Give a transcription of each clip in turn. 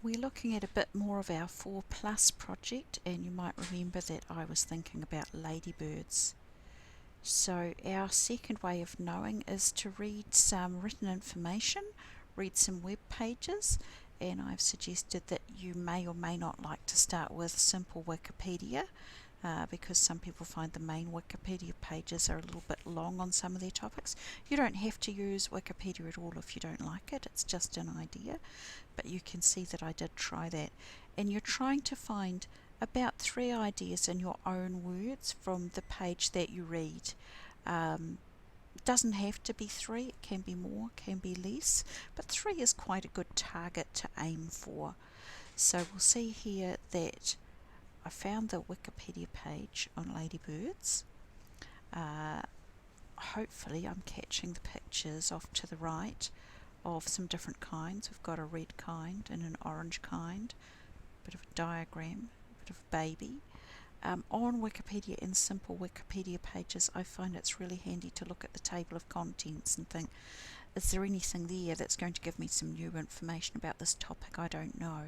We're looking at a bit more of our 4 Plus project, and you might remember that I was thinking about ladybirds. So our second way of knowing is to read some written information, read some web pages, and I've suggested that you may or may not like to start with simple Wikipedia, because some people find the main Wikipedia pages are a little bit long on some of their topics. You don't have to use Wikipedia at all if you don't like it, it's just an idea, but you can see that I did try that. And you're trying to find about 3 ideas in your own words from the page that you read. It doesn't have to be 3, it can be more, can be less, but 3 is quite a good target to aim for. So we'll see here that I found the Wikipedia page on ladybirds. Hopefully I'm catching the pictures off to the right of some different kinds. We've got a red kind and an orange kind, a bit of a diagram, a bit of a baby. On Wikipedia, in simple Wikipedia pages, I find it's really handy to look at the table of contents and think, is there anything there that's going to give me some new information about this topic I don't know?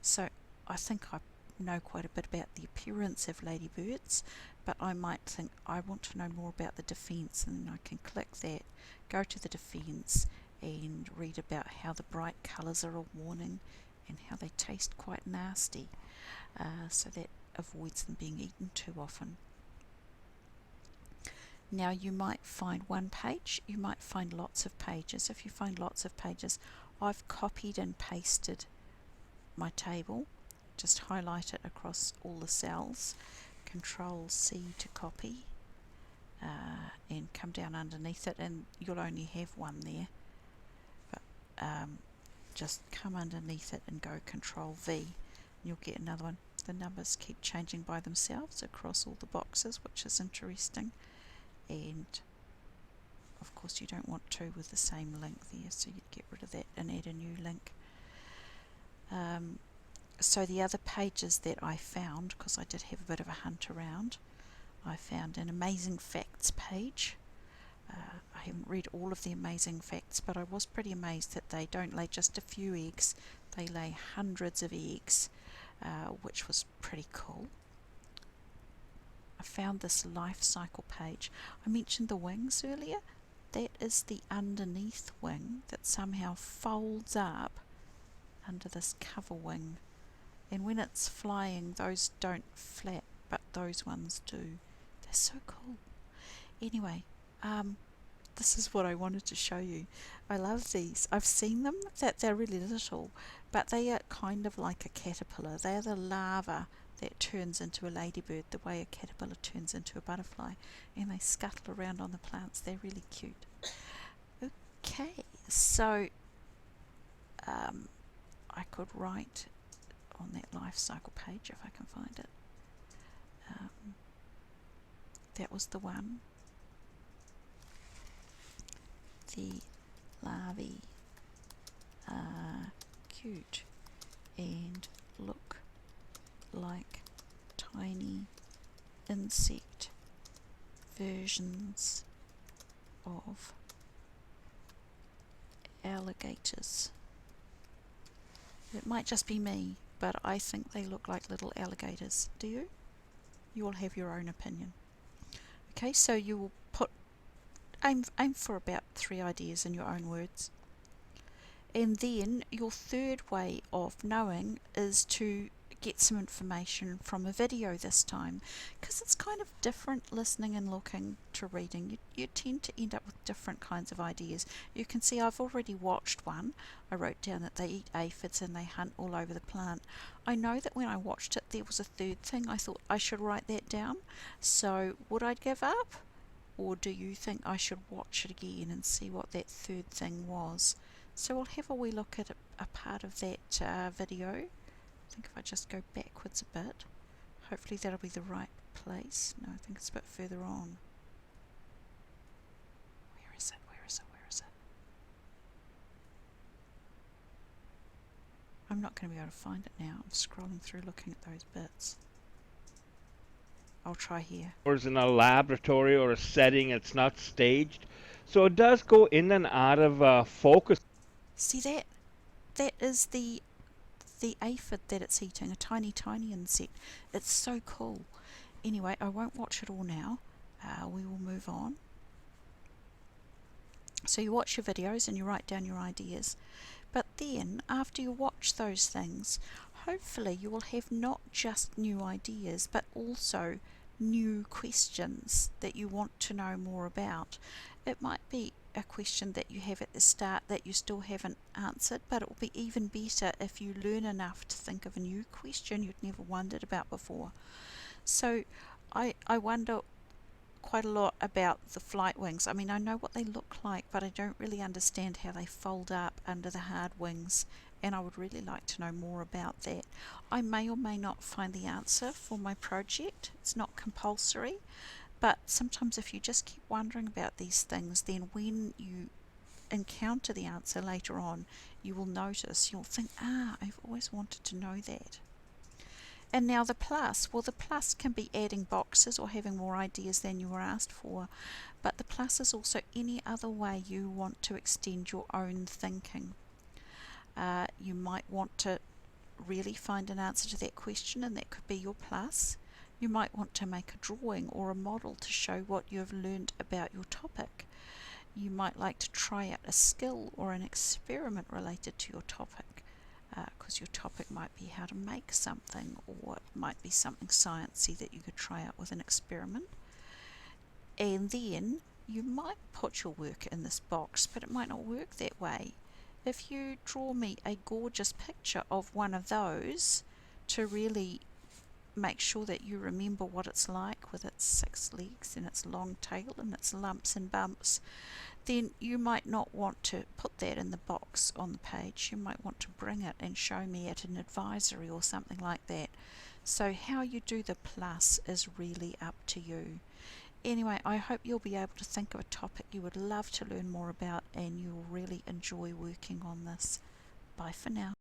So I think I know quite a bit about the appearance of ladybirds, but I might think I want to know more about the defence, and then I can click that, go to the defence and read about how the bright colours are a warning and how they taste quite nasty, so that avoids them being eaten too often. Now you might find one page, you might find lots of pages. If you find lots of pages, I've copied and pasted my table. Just highlight it across all the cells, Control C to copy, and come down underneath it, and you'll only have one there, but just come underneath it and go Control V and you'll get another one. The numbers keep changing by themselves across all the boxes, which is interesting, and of course you don't want 2 with the same link there, so you'd get rid of that and add a new link. So the other pages that I found, because I did have a bit of a hunt around, I found an amazing facts page. I haven't read all of the amazing facts, but I was pretty amazed that they don't lay just a few eggs, they lay hundreds of eggs, which was pretty cool. I found this life cycle page. I mentioned the wings earlier. That is the underneath wing that somehow folds up under this cover wing, and when it's flying those don't flap, but those ones do. They're so cool. Anyway, this is what I wanted to show you. I love these. I've seen them, that they're really little, but they are kind of like a caterpillar. They're the larva that turns into a ladybird the way a caterpillar turns into a butterfly, and they scuttle around on the plants. They're really cute. Okay, so I could write on that life cycle page if I can find it. That was the one. The larvae are cute and look like tiny insect versions of alligators. It might just be me, but I think they look like little alligators. Do you? You all have your own opinion. Okay, so you will aim for about 3 ideas in your own words. And then your third way of knowing is to get some information from a video this time, because it's kind of different listening and looking to reading. You tend to end up with different kinds of ideas. You can see I've already watched one. I wrote down that they eat aphids and they hunt all over the plant. I know that when I watched it there was a third thing. I thought I should write that down. So would I give up, or do you think I should watch it again and see what that third thing was? So we'll have a wee look at a part of that video. I think if I just go backwards a bit, hopefully that'll be the right place. No, I think it's a bit further on. Where is it? Where is it? Where is it? I'm not going to be able to find it now. I'm scrolling through looking at those bits. I'll try here. Or is in a laboratory or a setting, it's not staged. So it does go in and out of focus. See that? That is the the aphid that it's eating, a tiny, tiny insect. It's so cool. Anyway, I won't watch it all now. We will move on. So you watch your videos and you write down your ideas. But then, after you watch those things, hopefully you will have not just new ideas, but also new questions that you want to know more about. It might be a question that you have at the start that you still haven't answered, but it will be even better if you learn enough to think of a new question you'd never wondered about before. So I wonder quite a lot about the flight wings. I mean, I know what they look like, but I don't really understand how they fold up under the hard wings, and I would really like to know more about that. I may or may not find the answer for my project. It's not compulsory, but sometimes if you just keep wondering about these things, then when you encounter the answer later on, you will notice, you'll think, I've always wanted to know that. And now the plus. Well, the plus can be adding boxes or having more ideas than you were asked for, but the plus is also any other way you want to extend your own thinking. You might want to really find an answer to that question, and that could be your plus. You might want to make a drawing or a model to show what you have learned about your topic. You might like to try out a skill or an experiment related to your topic, because your topic might be how to make something, or it might be something sciencey that you could try out with an experiment. And then you might put your work in this box, but it might not work that way. If you draw me a gorgeous picture of one of those to really make sure that you remember what it's like with its 6 legs and its long tail and its lumps and bumps, then you might not want to put that in the box on the page. You might want to bring it and show me at an advisory or something like that. So how you do the plus is really up to you. Anyway, I hope you'll be able to think of a topic you would love to learn more about, and you'll really enjoy working on this. Bye for now.